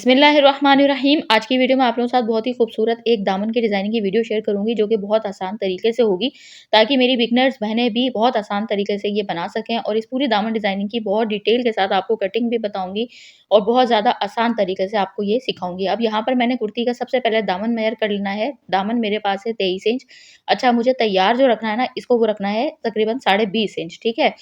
बिस्मिल्लाहिर्रहमानिर्रहीम। आज की वीडियो में आप लोगों के साथ बहुत ही खूबसूरत एक दामन की डिज़ाइनिंग की वीडियो शेयर करूँगी, जो कि बहुत आसान तरीके से होगी, ताकि मेरी बिगिनर्स बहनें भी बहुत आसान तरीके से ये बना सकें। और इस पूरी दामन डिज़ाइनिंग की बहुत डिटेल के साथ आपको कटिंग भी बताऊँगी और बहुत ज़्यादा आसान तरीके से आपको ये सिखाऊँगी। अब यहाँ पर मैंने कुर्ती का सबसे पहले दामन मेज़र कर लेना है। दामन मेरे पास है 23 इंच। अच्छा, मुझे तैयार जो रखना है ना, इसको वो रखना है तकरीबन साढ़े 20 इंच, ठीक है?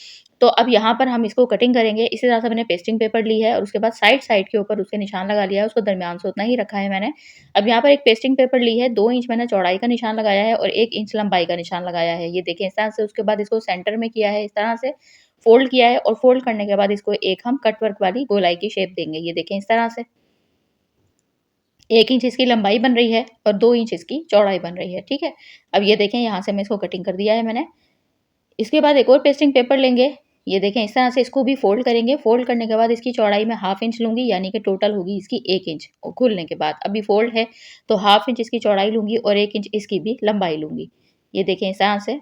तो अब यहाँ पर हम इसको कटिंग करेंगे। इसी तरह से मैंने पेस्टिंग पेपर ली है और उसके बाद साइड-साइड के ऊपर उसके निशान लगा लिया है, उसको दरमियान से उतना ही रखा है मैंने। अब यहाँ पर एक पेस्टिंग पेपर ली है, 2 इंच मैंने चौड़ाई का निशान लगाया है और 1 इंच लंबाई का निशान लगाया है। ये देखें इस तरह से। उसके बाद इसको सेंटर में किया है, इस तरह से फ़ोल्ड किया है और फ़ोल्ड करने के बाद इसको एक हम कट वर्क वाली गोलाई की शेप देंगे। ये देखें इस तरह से। 1 इंच इसकी लंबाई बन रही है और 2 इंच इसकी चौड़ाई बन रही है, ठीक है? अब ये देखें यहाँ से मैं इसको कटिंग कर दिया है मैंने। इसके बाद एक और पेस्टिंग पेपर लेंगे। ये देखें इस तरह से इसको भी फ़ोल्ड करेंगे। फ़ोल्ड करने के बाद इसकी चौड़ाई मैं हाफ़ इंच लूँगी, यानी कि टोटल होगी इसकी 1 इंच और खुलने के बाद। अभी फ़ोल्ड है तो हाफ़ इंच इसकी चौड़ाई लूँगी और 1 इंच इसकी भी लंबाई लूँगी। ये देखें इस तरह से।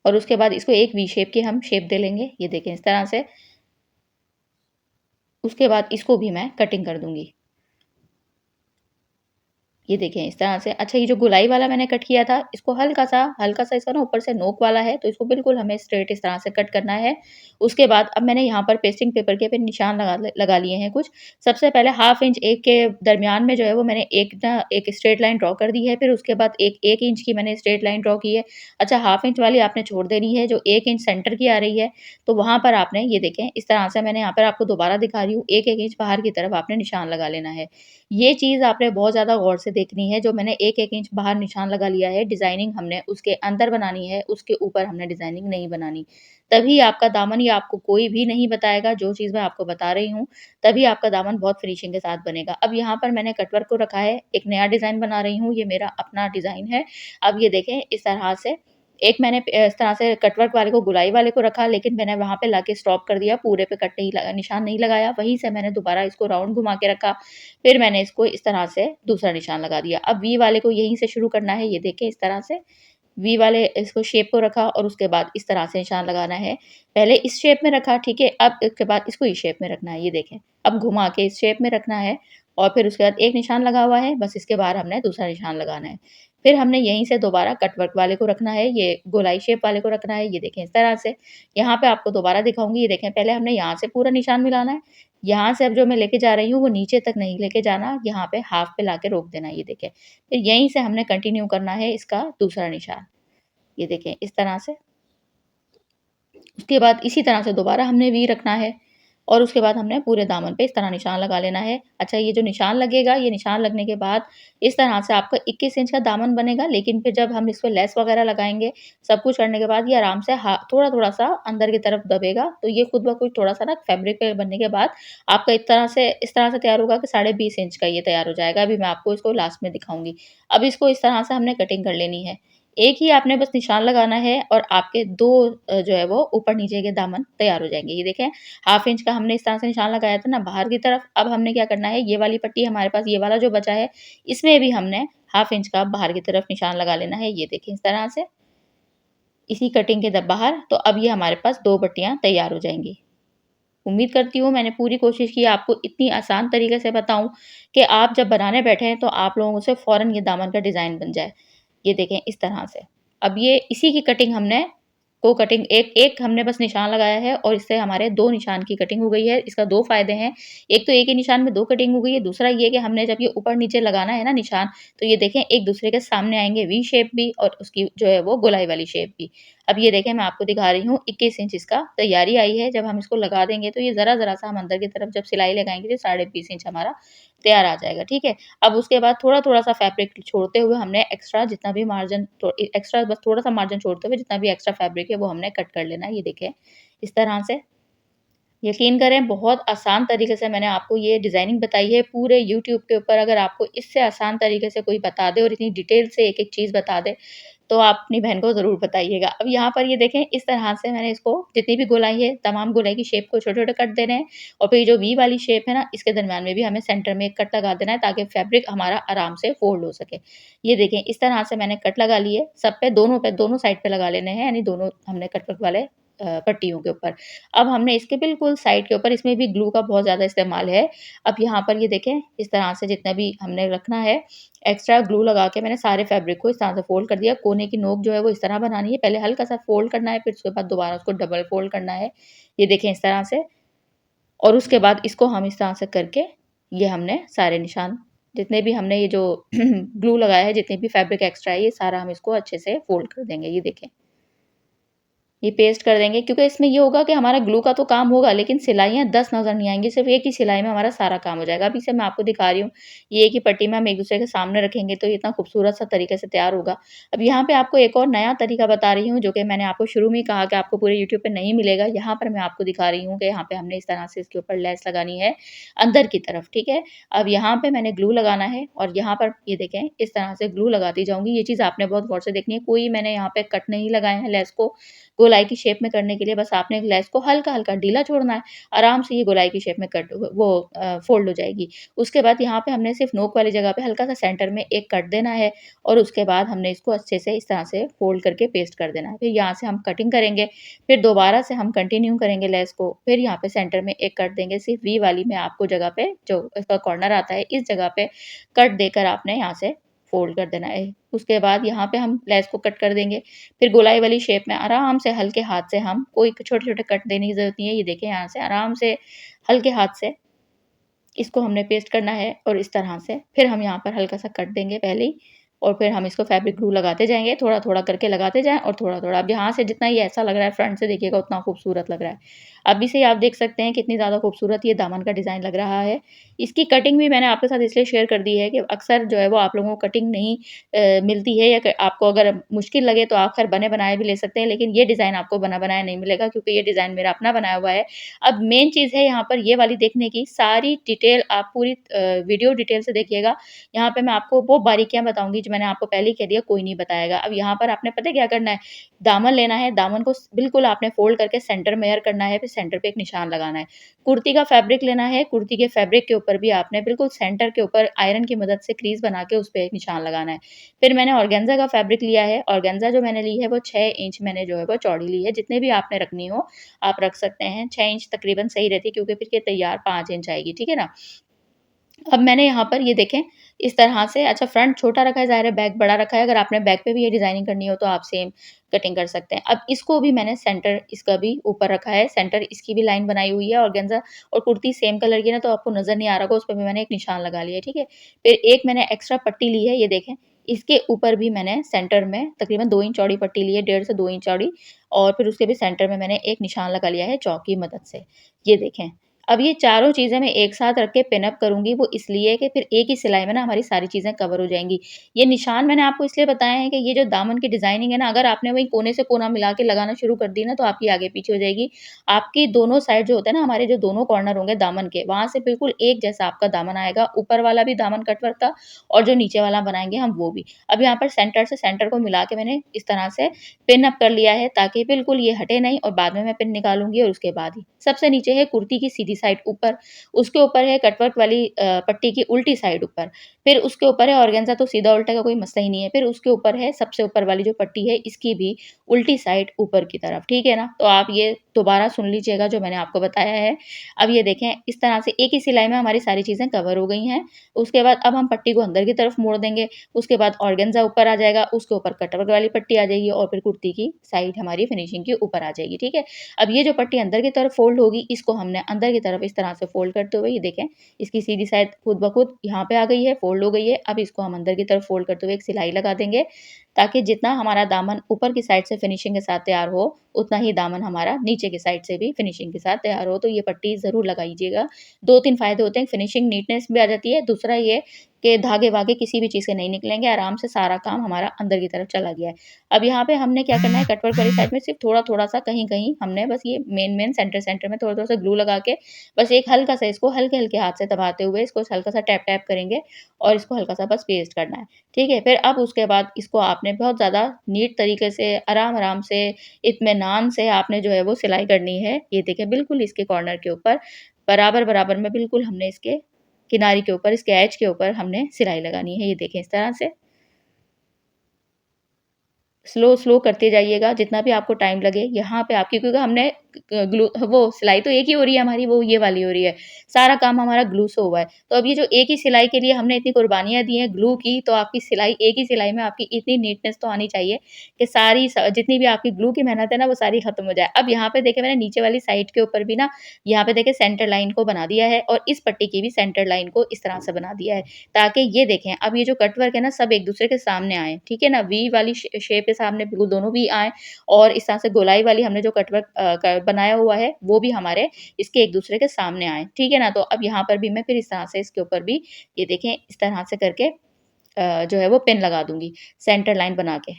और उसके बाद इसको एक वी शेप की हम शेप दे लेंगे। ये देखें इस तरह से। उसके बाद इसको भी मैं कटिंग कर दूँगी। ये देखें इस तरह से। अच्छा, ये जो गोलाई वाला मैंने कट किया था, इसको हल्का-सा इसका ना ऊपर से नोक वाला है, तो इसको बिल्कुल हमें स्ट्रेट इस तरह से कट करना है। उसके बाद अब मैंने यहाँ पर पेस्टिंग पेपर के पे निशान लगा लिए हैं कुछ। सबसे पहले हाफ़ इंच एक के दरमियान में जो है वो मैंने एक स्ट्रेट लाइन ड्रॉ कर दी है, फिर उसके बाद 1 इंच की मैंने स्ट्रेट लाइन ड्रॉ की है। अच्छा, हाफ़ इंच वाली आपने छोड़ देनी है, जो 1 इंच सेंटर की आ रही है, तो वहाँ पर आपने ये देखें इस तरह से। मैंने यहाँ पर आपको दोबारा दिखा रही हूँ, 1-1 इंच बाहर की तरफ आपने निशान लगा लेना है। ये चीज़ आपने बहुत ज़्यादा गौर से देखनी है। जो मैंने 1-1 इंच बाहर निशान लगा लिया है, डिज़ाइनिंग हमने उसके अंदर बनानी है, उसके ऊपर हमने डिज़ाइनिंग नहीं बनानी। तभी आपका दामन या आपको कोई भी नहीं बताएगा, जो चीज़ मैं आपको बता रही हूँ, तभी आपका दामन बहुत फिनिशिंग के साथ बनेगा। अब यहाँ पर मैंने कटवर्क को रखा है, एक नया डिज़ाइन बना रही हूँ, ये मेरा अपना डिज़ाइन है। अब ये देखें इस तरह से। एक मैंने इस तरह से कटवर्क वाले को गोलाई वाले को रखा, लेकिन मैंने वहाँ पे लाके स्टॉप कर दिया, पूरे पे कट नहीं लगा, निशान नहीं लगाया। वहीं से मैंने दोबारा इसको राउंड घुमा के रखा। फिर मैंने इसको इस तरह से दूसरा निशान लगा दिया। अब वी वाले को यहीं से शुरू करना है। ये देखें इस तरह से। वी वाले इसको शेप को रखा और उसके बाद इस तरह से निशान लगाना है। पहले इस शेप में रखा, ठीक है? अब इसके बाद इसको इस शेप में रखना है। ये देखें। अब घुमा के इस शेप में रखना है और फिर उसके बाद एक निशान लगा हुआ है, बस इसके बाद हमने दूसरा निशान लगाना है। फिर हमने यहीं से दोबारा कटवर्क वाले को रखना है, ये गोलाई शेप वाले को रखना है। ये देखें इस तरह से। यहाँ पे आपको दोबारा दिखाऊँगी। ये देखें, पहले हमने यहाँ से पूरा निशान मिलाना है। यहाँ से अब जो मैं लेके जा रही हूँ वो नीचे तक नहीं लेके जाना, यहाँ पे हाफ पे लाके रोक देना। ये देखें। फिर यहीं से हमने कंटिन्यू करना है इसका दूसरा निशान। ये देखें इस तरह से। उसके बाद इसी तरह से दोबारा हमने वी रखना है और उसके बाद हमने पूरे दामन पे इस तरह निशान लगा लेना है। अच्छा, ये जो निशान लगेगा, ये निशान लगने के बाद इस तरह से आपका 21 इंच का दामन बनेगा। लेकिन फिर जब हम इस पे लेस वगैरह लगाएँगे, सब कुछ करने के बाद ये आराम से थोड़ा-थोड़ा सा अंदर की तरफ दबेगा। तो ये खुद ब खुद थोड़ा-सा ना फैब्रिक पे बनने के बाद आपका इस तरह से तैयार होगा कि साढ़े 20 इंच का ये तैयार हो जाएगा। अभी मैं आपको इसको लास्ट में दिखाऊँगी। अब इसको इस तरह से हमने कटिंग कर लेनी है। एक ही आपने बस निशान लगाना है और आपके 2 जो है वो ऊपर-नीचे के दामन तैयार हो जाएँगे। ये देखें, हाफ इंच का हमने इस तरह से निशान लगाया था ना बाहर की तरफ। अब हमने क्या करना है, ये वाली पट्टी हमारे पास, ये वाला जो बचा है, इसमें भी हमने हाफ इंच का बाहर की तरफ निशान लगा लेना है। ये देखें इस तरह से, इसी कटिंग के बाहर। तो अब ये हमारे पास 2 पट्टियाँ तैयार हो जाएँगी। उम्मीद करती हूँ मैंने पूरी कोशिश की आपको इतनी आसान तरीके से बताऊँ कि आप जब बनाने बैठें तो आप लोगों से फ़ौरन ये दामन का डिज़ाइन बन जाए। ये देखें इस तरह से। अब ये इसी की कटिंग हमने को कटिंग एक एक हमने बस निशान लगाया है और इससे हमारे 2 निशान की कटिंग हो गई है। इसका 2 फ़ायदे हैं। एक तो एक ही निशान में 2 कटिंग हो गई है। दूसरा ये कि हमने जब ये ऊपर-नीचे लगाना है ना निशान, तो ये देखें एक दूसरे के सामने आएँगे, वी शेप भी और उसकी जो है वो गोलाई वाली शेप भी। अब ये देखें मैं आपको दिखा रही हूँ, 21 इंच इसका तैयारी आई है। जब हम इसको लगा देंगे तो ये ज़रा-ज़रा सा हम अंदर की तरफ जब सिलाई लगाएँगे तो साढ़े 20 इंच हमारा तैयार आ जाएगा, ठीक है? अब उसके बाद थोड़ा-थोड़ा सा फैब्रिक छोड़ते हुए हमने एक्स्ट्रा जितना भी मार्जिन एक्स्ट्रा बस थोड़ा-सा मार्जिन छोड़ते हुए जितना भी एक्स्ट्रा फैब्रिक है वो हमने कट कर लेना है। ये देखें इस तरह से। यकीन करें बहुत आसान तरीके से मैंने आपको ये डिज़ाइनिंग बताई है पूरे यूट्यूब के ऊपर। अगर आपको इससे आसान तरीके से कोई बता दे और इतनी डिटेल से एक-एक चीज़ बता दे, तो आप अपनी बहन को ज़रूर बताइएगा। अब यहाँ पर ये देखें इस तरह से मैंने इसको जितनी भी गोलाई है, तमाम गोलाई की शेप को छोटे-छोटे कट देने हैं और फिर जो वी वाली शेप है ना, इसके दरमियान में भी हमें सेंटर में एक कट लगा देना है ताकि फैब्रिक हमारा आराम से फ़ोल्ड हो सके। ये देखें इस तरह से मैंने कट लगा लिए, सब पे दोनों साइड पे लगा लेने हैं, यानी दोनों हमने कट-कट वाले पट्टियों के ऊपर। अब हमने इसके बिल्कुल साइड के ऊपर इसमें भी ग्लू का बहुत ज़्यादा इस्तेमाल है। अब यहाँ पर ये देखें इस तरह से जितना भी हमने रखना है, एक्स्ट्रा ग्लू लगा के मैंने सारे फैब्रिक को इस तरह से फ़ोल्ड कर दिया। कोने की नोक जो है वो इस तरह बनानी है, पहले हल्का-सा फ़ोल्ड करना है, फिर उसके बाद दोबारा उसको डबल फ़ोल्ड करना है। ये देखें इस तरह से, और उसके बाद इसको हम इस तरह से करके ये हमने सारे निशान जितने भी हमने ये जो ग्लू लगाया है, जितने भी फैब्रिक एक्स्ट्रा है, ये सारा हम इसको अच्छे से फ़ोल्ड कर देंगे। ये देखें। ये पेस्ट कर देंगे क्योंकि इसमें ये होगा कि हमारा ग्लू का तो काम होगा लेकिन सिलाइयाँ 10 नज़र नहीं आएँगी, सिर्फ़ एक ही सिलाई में हमारा सारा काम हो जाएगा। अब इसे मैं आपको दिखा रही हूँ, ये एक ही पट्टी में हम एक-दूसरे के सामने रखेंगे तो ये इतना खूबसूरत-सा तरीके से तैयार होगा। अब यहाँ पे आपको एक और नया तरीका बता रही हूँ जो कि मैंने आपको शुरू में ही कहा कि आपको पूरे यूट्यूब पे नहीं मिलेगा। यहाँ पर मैं आपको दिखा रही हूँ कि यहाँ पे हमने इस तरह से इसके ऊपर लेस लगानी है अंदर की तरफ, ठीक है? अब यहाँ पे मैंने ग्लू लगाना है और यहाँ पर ये देखें इस तरह से ग्लू लगाती जाऊँगी। ये चीज़ आपने बहुत गौर से देखनी है, कोई मैंने यहाँ पे कट नहीं लगाए हैं लेस को। गोलाई की शेप में करने के लिए बस आपने लेस को हल्का-हल्का ढीला छोड़ना है, आराम से ये गोलाई की शेप में कट वो फ़ोल्ड हो जाएगी। उसके बाद यहाँ पे हमने सिर्फ़ नोक वाली जगह पे हल्का-सा सेंटर में एक कट देना है और उसके बाद हमने इसको अच्छे से इस तरह से फ़ोल्ड करके पेस्ट कर देना है। फिर यहाँ से हम कटिंग करेंगे, फिर दोबारा से हम कंटिन्यू करेंगे लेस को, फिर यहाँ पे सेंटर में एक कट देंगे, सिर्फ़ वी वाली में आपको जगह पे जो इसका कॉर्नर आता है, इस जगह पे कट देकर आपने यहाँ से फ़ोल्ड कर देना है। उसके बाद यहाँ पे हम लेस को कट कर देंगे। फिर गोलाई वाली शेप में आराम से हल्के हाथ से हम कोई छोटे-छोटे कट देने की ज़रूरत नहीं है। ये देखें यहाँ से आराम से हल्के हाथ से इसको हमने पेस्ट करना है और इस तरह से फिर हम यहाँ पर हल्का-सा कट देंगे पहले ही और फिर हम इसको फैब्रिक ग्लू लगाते जाएँगे, थोड़ा-थोड़ा करके लगाते जाएँ और थोड़ा-थोड़ा। अब यहाँ से जितना ये ऐसा लग रहा है फ्रंट से देखिएगा उतना खूबसूरत लग रहा है। अभी से ही आप देख सकते हैं कितनी ज़्यादा खूबसूरत ये दामन का डिज़ाइन लग रहा है। इसकी कटिंग भी मैंने आपके साथ इसलिए शेयर कर दी है कि अक्सर जो है वो आप लोगों को कटिंग नहीं मिलती है या क आपको अगर मुश्किल लगे तो आप खैर बने-बनाए भी ले सकते हैं, लेकिन ये डिज़ाइन आपको बना-बनाया नहीं मिलेगा क्योंकि ये डिज़ाइन मेरा अपना बनाया हुआ है। अब मेन चीज़ है यहाँ पर ये वाली देखने की, सारी डिटेल आप पूरी वीडियो डिटेल से देखिएगा। यहाँ पे मैं आपको वो बारीकियाँ बताऊँगी जो मैंने आपको पहले ही कह दिया कोई नहीं बताएगा। अब यहाँ पर आपने पता है क्या करना है? दामन लेना है, दामन को बिल्कुल आपने फ़ोल्ड करके सेंटर में एयर करना है, फिर सेंटर पे एक निशान लगाना है। कुर्ती का फैब्रिक लेना है, कुर्ती के फैब्रिक के ऊपर भी आपने बिल्कुल सेंटर के ऊपर आयरन की मदद से क्रीज़ बना के उस पे एक निशान लगाना है। फिर मैंने ऑर्गेन्ज़ा का फैब्रिक लिया है, ऑर्गेन्ज़ा जो मैंने ली है वो 6 इंच मैंने जो है वो चौड़ी ली है, जितने भी आपने रखनी हो आप रख सकते हैं। 6 इंच तकरीबन सही रहती है क्योंकि फिर ये तैयार 5 इंच आएगी, ठीक है ना? अब मैंने यहाँ पर ये देखें इस तरह से अच्छा फ्रंट छोटा रखा है, ज़ाहिर है बैक बड़ा रखा है, अगर आपने बैक पे भी ये डिज़ाइनिंग करनी हो तो आप सेम कटिंग कर सकते हैं। अब इसको भी मैंने सेंटर इसका भी ऊपर रखा है, सेंटर इसकी भी लाइन बनाई हुई है ऑर्गेन्ज़ा और कुर्ती सेम कलर की है ना तो आपको नज़र नहीं आ रहा होगा, उस पे भी मैंने एक निशान लगा लिया है, ठीक है? फिर एक मैंने एक्स्ट्रा पट्टी ली है, ये देखें, इसके ऊपर भी मैंने सेंटर में तकरीबन 2 इंच चौड़ी पट्टी ली है, 1.5 से 2 इंच चौड़ी और फिर उसके भी सेंटर में मैंने एक निशान लगा लिया है चॉक की मदद से। ये देखें। अब ये चारों चीज़ें मैं एक साथ रख के पिन अप करूँगी, वो इसलिए कि फिर एक ही सिलाई में ना हमारी सारी चीज़ें कवर हो जाएँगी। ये निशान मैंने आपको इसलिए बताए हैं कि ये जो दामन की डिज़ाइनिंग है ना, अगर आपने वही कोने से कोना मिला के लगाना शुरू कर दी ना, तो आपकी आगे-पीछे हो जाएगी। आपकी दोनों साइड जो होता है ना, हमारे जो दोनों कॉर्नर होंगे दामन के, वहाँ से बिल्कुल एक जैसा आपका दामन आएगा, ऊपर वाला भी दामन कट वर्क का और जो नीचे वाला बनाएँगे हम वो भी। अब यहाँ पर सेंटर से सेंटर को मिला के मैंने इस तरह से पिन अप कर लिया है ताकि बिल्कुल ये हटे नहीं और बाद में मैं पिन निकालूँगी और उसके बाद ही। सबसे नीचे है कुर्ती की सीधी साइड ऊपर, उसके ऊपर है कटवर्क वाली पट्टी की उल्टी साइड ऊपर, फिर उसके ऊपर है ऑर्गेन्ज़ा तो सीधा-उल्टा का कोई मसला ही नहीं है, फिर उसके ऊपर है सबसे ऊपर वाली जो पट्टी है इसकी भी उल्टी साइड ऊपर की तरफ, ठीक है ना? तो आप ये दोबारा सुन लीजिएगा जो मैंने आपको बताया है। अब ये देखें इस तरह से एक ही सिलाई में हमारी सारी चीज़ें कवर हो गई हैं। उसके बाद अब हम पट्टी को अंदर की तरफ मोड़ देंगे, उसके बाद ऑर्गेन्ज़ा ऊपर आ जाएगा, उसके ऊपर कटवर्क वाली पट्टी आ जाएगी और फिर कुर्ती की साइड हमारी फिनिशिंग की ऊपर आ जाएगी, ठीक है? अब ये जो पट्टी अंदर की तरफ फ़ोल्ड होगी, इसको हमने अंदर की तरफ इस तरह से फ़ोल्ड करते हुए ये देखें, इसकी सीधी साइड खुद ब खुद यहाँ पे आ गई है, फ़ोल्ड हो गई है। अब इसको हम अंदर की तरफ फ़ोल्ड करते हुए एक सिलाई लगा देंगे, ताकि जितना हमारा दामन ऊपर की साइड से फिनिशिंग के साथ तैयार हो, उतना ही दामन हमारा नीचे की साइड से भी फिनिशिंग के साथ तैयार हो। तो ये पट्टी ज़रूर लगाइएगा। 2-3 फ़ायदे होते हैं, फिनिशिंग नीटनेस भी आ जाती है। दूसरा ये कि धागे-वागे किसी भी चीज़ के नहीं निकलेंगे, आराम से सारा काम हमारा अंदर की तरफ चला गया है। अब यहाँ पे हमने क्या करना है कटवर्क वाली साइड में सिर्फ़ थोड़ा-थोड़ा सा कहीं-कहीं हमने बस ये मेन-मेन सेंटर-सेंटर में थोड़ा-थोड़ा सा ग्लू लगा के बस एक हल्का-सा इसको हल्के-हल्के हाथ से दबाते हुए इसको हल्का-सा टैप-टैप करेंगे और इसको हल्का-सा बस पेस्ट करना है। ठीक है? फिर अब उसके बाद इसको आपने बहुत ज़्यादा नीट तरीके से आराम-आराम से इत्मीनान से आपने जो है वो सिलाई करनी है। ये देखिए बिल्कुल इसके कॉर्नर के ऊपर बराबर-बराबर में बिल्कुल हमने इसके किनारी के ऊपर, इसके एज के ऊपर हमने सिलाई लगानी है। ये देखें इस तरह से। स्लो करते जाइएगा जितना भी आपको टाइम लगे। यहाँ पे आपकी क्योंकि हमने ग्लू वो सिलाई तो एक ही हो रही है हमारी, वो ये वाली हो रही है। सारा काम हमारा ग्लू से हुआ है। तो अब ये जो एक ही सिलाई के लिए हमने इतनी कुर्बानियाँ दी हैं ग्लू की, तो आपकी सिलाई एक ही सिलाई में आपकी इतनी नीटनेस तो आनी चाहिए कि सारी जितनी भी आपकी ग्लू की मेहनत है ना, वो सारी खत्म हो जाए। अब यहाँ पे देखिए मैंने नीचे वाली साइड के ऊपर भी ना, यहाँ पे देखिए सेंटर लाइन को बना दिया है और इस पट्टी की भी सेंटर लाइन को इस तरह से बना दिया है, ताकि ये देखें अब ये जो कट वर्क है ना, सब एक दूसरे के सामने आए, ठीक है ना? वी वाली शेप के सामने बिल्कुल दोनों भी आए और इस तरह से गोलाई वाली हमने जो कट वर्क बनाया हुआ है, वो भी हमारे इसके एक दूसरे के सामने आए, ठीक है ना? तो अब यहाँ पर भी मैं फिर इस तरह से इसके ऊपर भी ये देखें इस तरह से करके जो है वो पिन लगा दूँगी, सेंटर लाइन बना के।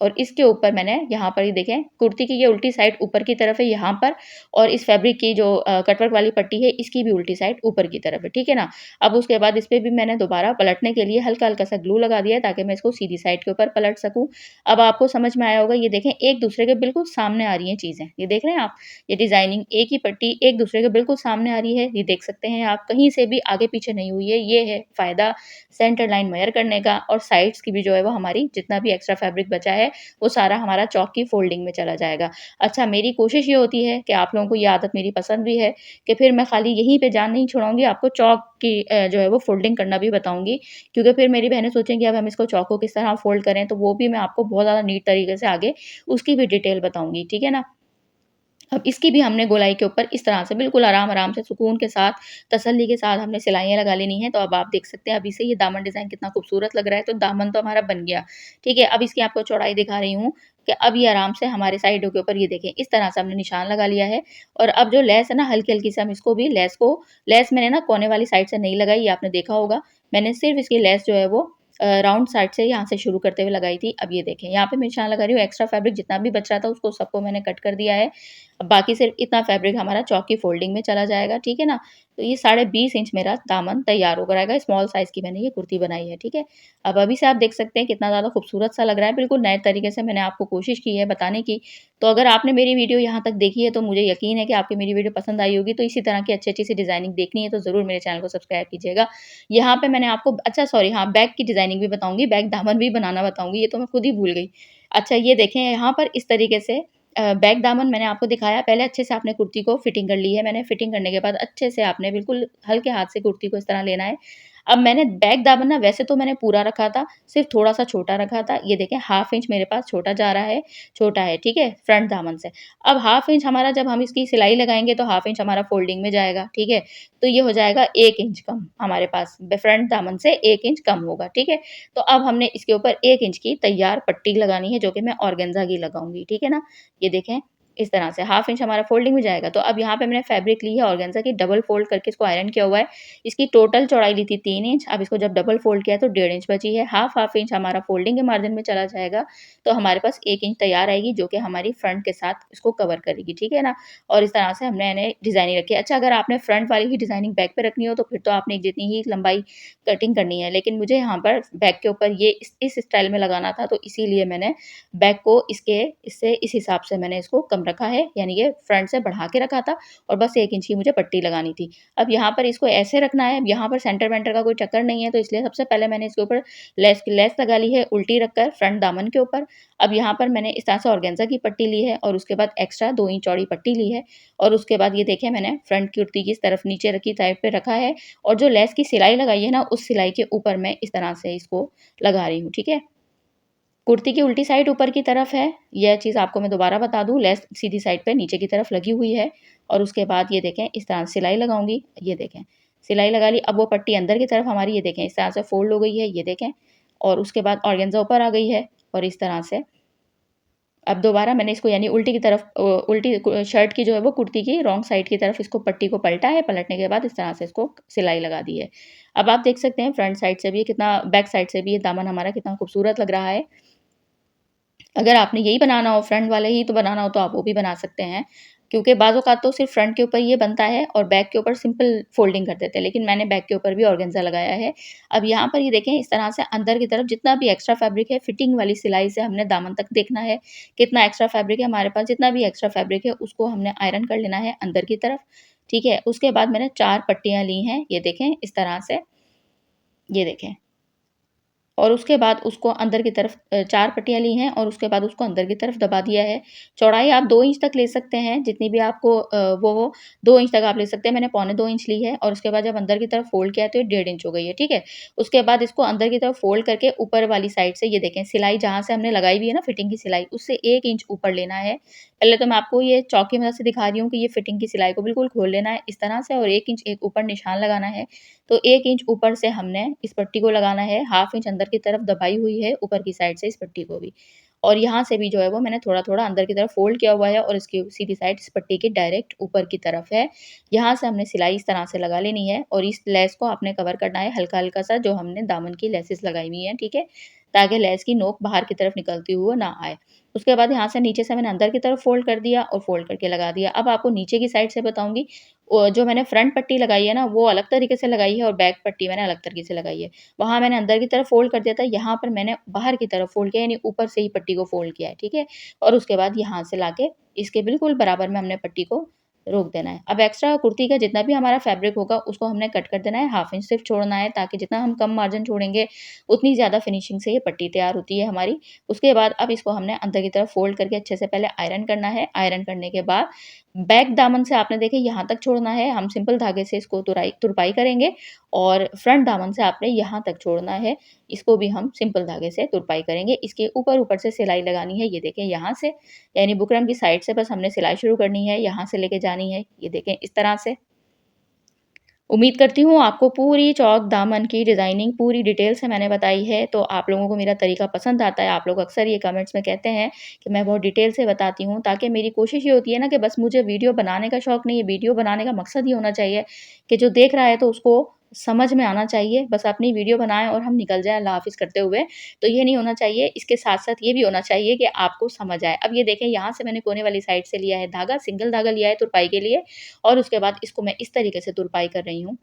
और इसके ऊपर मैंने यहाँ पर ये देखें कुर्ती की ये उल्टी साइड ऊपर की तरफ है यहाँ पर, और इस फैब्रिक की जो कटवर्क वाली पट्टी है इसकी भी उल्टी साइड ऊपर की तरफ है, ठीक है ना? अब उसके बाद इस पे भी मैंने दोबारा पलटने के लिए हल्का-हल्का सा ग्लू लगा दिया है ताकि मैं इसको सीधी साइड के ऊपर पलट सकूँ। अब आपको समझ में आया होगा, ये देखें एक दूसरे के बिल्कुल सामने आ रही हैं चीज़ें, ये देख रहे हैं आप? ये डिज़ाइनिंग एक ही पट्टी एक दूसरे के बिल्कुल सामने आ रही है, ये देख सकते हैं आप, कहीं से भी आगे-पीछे नहीं हुई है, ये है फ़ायदा सेंटर लाइन मेयर करने का। और साइड्स की भी जो है वो हमारी जितना भी एक्स्ट्रा फैब्रिक बचा है वो सारा हमारा चौक की फ़ोल्डिंग में चला जाएगा। अच्छा, मेरी कोशिश ये होती है कि आप लोगों को ये आदत मेरी पसंद भी है कि फिर मैं खाली यहीं पे जान नहीं छुड़ाऊँगी, आपको चौक की जो है वो फ़ोल्डिंग करना भी बताऊँगी। क्योंकि फिर मेरी बहनें सोचेंगी अब हम इसको चौक को किस तरह फ़ोल्ड करें, तो वो भी मैं आपको बहुत ज़्यादा नीट तरीके से आगे उसकी भी डिटेल बताऊँगी, ठीक है ना? अब इसकी भी हमने गोलाई के ऊपर इस तरह से बिल्कुल आराम-आराम से सुकून के साथ, तसल्ली के साथ हमने सिलाइयाँ लगा लेनी हैं। तो अब आप देख सकते हैं अभी से ये दामन डिज़ाइन कितना खूबसूरत लग रहा है, तो दामन तो हमारा बन गया, ठीक है? अब इसकी आपको चौड़ाई दिखा रही हूँ कि अब ये आराम से हमारे साइडों के ऊपर ये देखें, इस तरह से हमने निशान लगा लिया है। और अब जो लेस है ना, हल्की-हल्की से हम इसको भी लेस मैंने ना कोने वाली साइड से नहीं लगाई, ये आपने देखा होगा। मैंने सिर्फ़ इसकी लेस जो है वो राउंड साइड से यहाँ से शुरू करते हुए लगाई थी। अब ये देखें, यहाँ पे मैं निशान लगा रही हूँ, एक्स्ट्रा फैब्रिक जितना भी बच रहा था उसको सबको मैंने कट कर दिया है। अब बाकी सिर्फ़ इतना फैब्रिक हमारा चौक की फ़ोल्डिंग में चला जाएगा, ठीक है ना? तो ये 20.5 इंच मेरा दामन तैयार होकर आएगा, स्मॉल साइज़ की मैंने ये कुर्ती बनाई है, ठीक है? अब अभी से आप देख सकते हैं कितना ज़्यादा खूबसूरत सा लग रहा है, बिल्कुल नए तरीके से मैंने आपको कोशिश की है बताने की। तो अगर आपने मेरी वीडियो यहाँ तक देखी है तो मुझे यकीन है कि आपको मेरी वीडियो पसंद आई होगी, तो इसी तरह की अच्छी-अच्छी सी डिज़ाइनिंग देखनी है तो ज़रूर मेरे चैनल को सब्सक्राइब कीजिएगा। यहाँ पे मैंने आपको अच्छा सॉरी हाँ, बैक की डिज़ाइनिंग भी बताऊँगी, बैक दामन भी बनाना बताऊँगी, ये तो मैं खुद ही भूल गई। अच्छा, ये देखें यहाँ पर इस तरीके से बैक दामन मैंने आपको दिखाया, पहले अच्छे से आपने कुर्ती को फिटिंग कर ली है मैंने, फिटिंग करने के बाद अच्छे से आपने बिल्कुल हल्के हाथ से कुर्ती को इस तरह लेना है। अब मैंने बैक दामन ना वैसे तो मैंने पूरा रखा था, सिर्फ़ थोड़ा-सा छोटा रखा था, ये देखें हाफ इंच मेरे पास छोटा जा रहा है, छोटा है, ठीक है? फ्रंट दामन से। अब हाफ इंच हमारा जब हम इसकी सिलाई लगाएँगे तो हाफ इंच हमारा फ़ोल्डिंग में जाएगा, ठीक है? तो ये हो जाएगा 1 इंच कम हमारे पास, फ्रंट दामन से 1 इंच कम होगा, ठीक है? तो अब हमने इसके ऊपर 1 इंच की तैयार पट्टी लगानी है जो कि मैं ऑर्गेन्ज़ा की लगाऊँगी, ठीक है ना? ये देखें इस तरह से हाफ इंच हमारा फ़ोल्डिंग में जाएगा। तो अब यहाँ पे मैंने फैब्रिक ली है ऑर्गेन्ज़ा की, डबल फ़ोल्ड करके इसको आयरन किया हुआ है। इसकी टोटल चौड़ाई ली थी 3 इंच, अब इसको जब डबल फ़ोल्ड किया तो 1.5 इंच बची है। हाफ इंच हमारा फ़ोल्डिंग के मार्जिन में चला जाएगा, तो हमारे पास 1 इंच तैयार आएगी जो कि हमारी फ्रंट के साथ इसको कवर करेगी, ठीक है ना? और इस तरह से मैंने डिज़ाइनिंग रखी है। अच्छा, अगर आपने फ्रंट वाली ही डिज़ाइनिंग बैक पे रखनी हो तो फिर तो आपने जितनी ही लंबाई कटिंग करनी है, लेकिन मुझे यहाँ पर बैक के ऊपर ये इस स्टाइल में लगाना था, तो इसीलिए मैंने बैक को इससे इस हिसाब से मैंने इसको कम रखा है, यानी ये फ्रंट से बढ़ा के रखा था और बस 1 इंच की मुझे पट्टी लगानी थी। अब यहाँ पर इसको ऐसे रखना है, अब यहाँ पर सेंटर-वेंटर का कोई चक्कर नहीं है, तो इसलिए सबसे पहले मैंने इसके ऊपर लेस लगा ली है उल्टी रखकर फ्रंट दामन के ऊपर। अब यहाँ पर मैंने इस तरह से ऑर्गेन्ज़ा की पट्टी ली है और उसके बाद एक्स्ट्रा 2 इंच चौड़ी पट्टी ली है और उसके बाद ये देखिए मैंने फ्रंट की कुर्ती की इस तरफ नीचे रखी साइड पे रखा है और जो लेस की सिलाई लगाई है ना, उस सिलाई के ऊपर मैं इस तरह से इसको लगा रही हूँ, ठीक है? कुर्ती की उल्टी साइड ऊपर की तरफ है, यह चीज़ आपको मैं दोबारा बता दूँ, लेस सीधी साइड पे नीचे की तरफ लगी हुई है और उसके बाद ये देखें इस तरह से सिलाई लगाऊँगी, ये देखें, सिलाई लगा ली, अब वो पट्टी अंदर की तरफ हमारी ये देखें इस तरह से फ़ोल्ड हो गई है, ये देखें और उसके बाद ऑर्गेन्ज़ा ऊपर आ गई है और इस तरह से अब दोबारा मैंने इसको यानी उल्टी की तरफ उल्टी शर्ट की जो है वो कुर्ती की रॉन्ग साइड की तरफ इसको पट्टी को पलटा है, पलटने के बाद इस तरह से इसको सिलाई लगा दी है। अब आप देख सकते हैं फ्रंट साइड से भी कितना बैक साइड से भी ये दामन हमारा कितना खूबसूरत लग रहा है। अगर आपने यही बनाना हो, फ्रंट वाले ही तो बनाना हो तो आप वो भी बना सकते हैं। क्योंकि बाज़ औक़ात तो सिर्फ़ फ्रंट के ऊपर ये बनता है और बैक के ऊपर सिंपल फ़ोल्डिंग कर देते हैं, लेकिन मैंने बैक के ऊपर भी ऑर्गेन्ज़ा लगाया है। अब यहाँ पर ये देखें इस तरह से अंदर की तरफ जितना भी एक्स्ट्रा फैब्रिक है, फिटिंग वाली सिलाई से हमने दामन तक देखना है, कितना एक्स्ट्रा फैब्रिक है हमारे पास, जितना भी एक्स्ट्रा फैब्रिक है उसको हमने आयरन कर लेना है अंदर की तरफ, ठीक है? उसके बाद मैंने 4 पट्टियाँ ली हैं, ये देखें इस तरह से, ये देखें। और उसके बाद उसको अंदर की तरफ 4 पट्टियाँ ली हैं और उसके बाद उसको अंदर की तरफ दबा दिया है। चौड़ाई आप 2 इंच तक ले सकते हैं, जितनी भी आपको वो हो, 2 इंच तक आप ले सकते हैं। मैंने पौने 2 इंच ली है और उसके बाद जब अंदर की तरफ फ़ोल्ड किया है तो ये 1.5 इंच हो गई है, ठीक है? उसके बाद इसको अंदर की तरफ फ़ोल्ड करके ऊपर वाली साइड से ये देखें सिलाई जहाँ से हमने लगाई हुई है ना फिटिंग की सिलाई, उससे 1 इंच ऊपर लेना है। पहले तो मैं आपको ये चॉक की मदद से दिखा रही हूँ कि ये फिटिंग की सिलाई को बिल्कुल खोल लेना है इस तरह से और 1 इंच एक ऊपर निशान लगाना है। तो 1 इंच ऊपर से हमने इस पट्टी को लगाना है, हाफ इंच अंदर की तरफ दबाई हुई है ऊपर की साइड से इस पट्टी को भी। और यहाँ से भी जो है वो मैंने थोड़ा-थोड़ा अंदर की तरफ फ़ोल्ड किया हुआ है और इसकी सीधी साइड इस पट्टी के डायरेक्ट ऊपर की तरफ है। यहाँ से हमने सिलाई इस तरह से लगा लेनी है और इस लेस को आपने कवर करना है हल्का-हल्का सा जो हमने दामन की लेसेस लगाई हुई हैं, ठीक है? ताकि लेस की नोक बाहर की तरफ निकलती हुई ना आए। उसके बाद यहाँ से नीचे से मैंने अंदर की तरफ फ़ोल्ड कर दिया और फ़ोल्ड करके लगा दिया। अब आपको नीचे की साइड से बताऊँगी जो मैंने फ्रंट पट्टी लगाई है ना, वो अलग तरीके से लगाई है और बैक पट्टी मैंने अलग तरीके से लगाई है। वहाँ मैंने अंदर की तरफ फ़ोल्ड कर दिया था, यहाँ पर मैंने बाहर की तरफ फ़ोल्ड किया यानी ऊपर से ही पट्टी को फ़ोल्ड किया है, ठीक है? और उसके बाद यहाँ से लाके इसके बिल्कुल बराबर में हमने पट्टी को रोक देना है। अब एक्स्ट्रा कुर्ती का जितना भी हमारा फैब्रिक होगा उसको हमने कट कर देना है, हाफ इंच सिर्फ़ छोड़ना है ताकि जितना हम कम मार्जिन छोड़ेंगे, उतनी ज़्यादा फिनिशिंग से ये पट्टी तैयार होती है हमारी। उसके बाद अब इसको हमने अंदर की तरफ फ़ोल्ड करके अच्छे से पहले आयरन करना है। आयरन करने के बाद बैक दामन से आपने देखिए यहाँ तक छोड़ना है, हम सिंपल धागे से इसको तुरपाई करेंगे और फ्रंट दामन से आपने यहाँ तक छोड़ना है। इसको भी हम सिंपल धागे से तुरपाई करेंगे। इसके ऊपर-ऊपर से सिलाई लगानी है, ये देखें यहाँ से, यानी बुकरम की साइड से बस हमने सिलाई शुरू करनी है, यहाँ से लेके जानी है, ये देखें इस तरह से। उम्मीद करती हूँ आपको पूरी चौक दामन की डिज़ाइनिंग पूरी डिटेल से मैंने बताई है, तो आप लोगों को मेरा तरीका पसंद आता है। आप लोग अक्सर ये कमेंट्स में कहते हैं कि मैं बहुत डिटेल से बताती हूँ, ताकि मेरी कोशिश ये होती है ना कि बस मुझे वीडियो बनाने का शौक नहीं है, वीडियो बनाने का मकसद ये होना चाहिए कि जो देख रहा है तो उसको समझ में आना चाहिए। बस अपनी वीडियो बनाएँ और हम निकल जाएँ अल्लाह हाफ़िज़ करते हुए। तो ये नहीं होना चाहिए, इसके साथ-साथ ये भी होना चाहिए कि आपको समझ आए। अब ये देखें यहाँ से मैंने कोने वाली साइड से लिया है धागा, सिंगल धागा लिया है तुरपाई के लिए और उसके बाद इसको मैं इस तरीके से तुरपाई कर रही हूँ।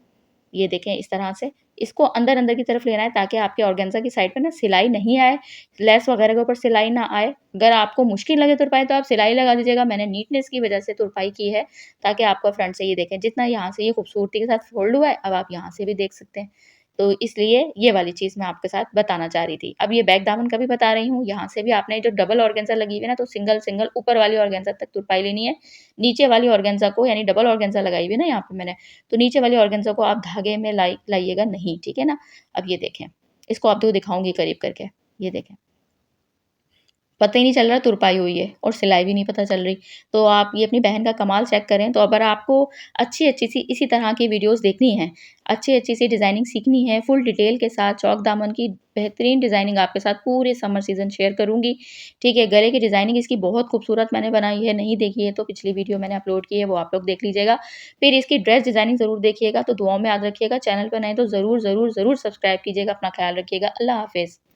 ये देखें इस तरह से, इसको अंदर-अंदर की तरफ लेना है ताकि आपके ऑर्गेन्ज़ा की साइड पे ना सिलाई नहीं आए, लेस वगैरह के ऊपर सिलाई ना आए। अगर आपको मुश्किल लगे तुरपाई तो आप सिलाई लगा दीजिएगा, मैंने नीटनेस की वजह से तुरपाई की है ताकि आपका फ्रंट से ये देखें जितना यहाँ से ये खूबसूरती के साथ फ़ोल्ड हुआ है, अब आप यहाँ से भी देख सकते हैं। तो इसलिए ये वाली चीज़ मैं आपके साथ बताना चाह रही थी। अब ये बैक दामन का भी बता रही हूँ, यहाँ से भी आपने जो डबल ऑर्गेन्ज़ा लगी हुई है ना, तो सिंगल-सिंगल ऊपर वाली ऑर्गेन्ज़ा तक तुरपाई लेनी है। नीचे वाली ऑर्गेन्ज़ा को यानी डबल ऑर्गेन्ज़ा लगाई हुई है ना यहाँ पे मैंने, तो नीचे वाली ऑर्गेन्ज़ा को आप धागे में लाइएगा नहीं, ठीक है ना? अब ये देखें, इसको आपको दिखाऊँगी करीब करके, ये देखें। पता ही नहीं चल रहा तुरपाई हुई है और सिलाई भी नहीं पता चल रही। तो आप ये अपनी बहन का कमाल चेक करें, तो अगर आपको अच्छी-अच्छी सी इसी तरह की वीडियोज़ देखनी हैं, अच्छी-अच्छी सी डिज़ाइनिंग सीखनी है, फुल डिटेल के साथ चौक दामन की बेहतरीन डिज़ाइनिंग आपके साथ पूरे समर सीज़न शेयर करूँगी। ठीक है, गले की डिज़ाइनिंग इसकी बहुत खूबसूरत मैंने बनाई है, नहीं देखी है तो पिछली वीडियो मैंने अपलोड की है, वो आप लोग देख लीजिएगा। फिर इसकी ड्रेस डिज़ाइनिंग ज़रूर देखिएगा, तो दुआओं में याद रखिएगा। चैनल पर नए तो ज़रूर, ज़रूर, ज़रूर सब्सक्राइब कीजिएगा। अपना ख़्याल रखिएगा। अल्लाह हाफ़िज़।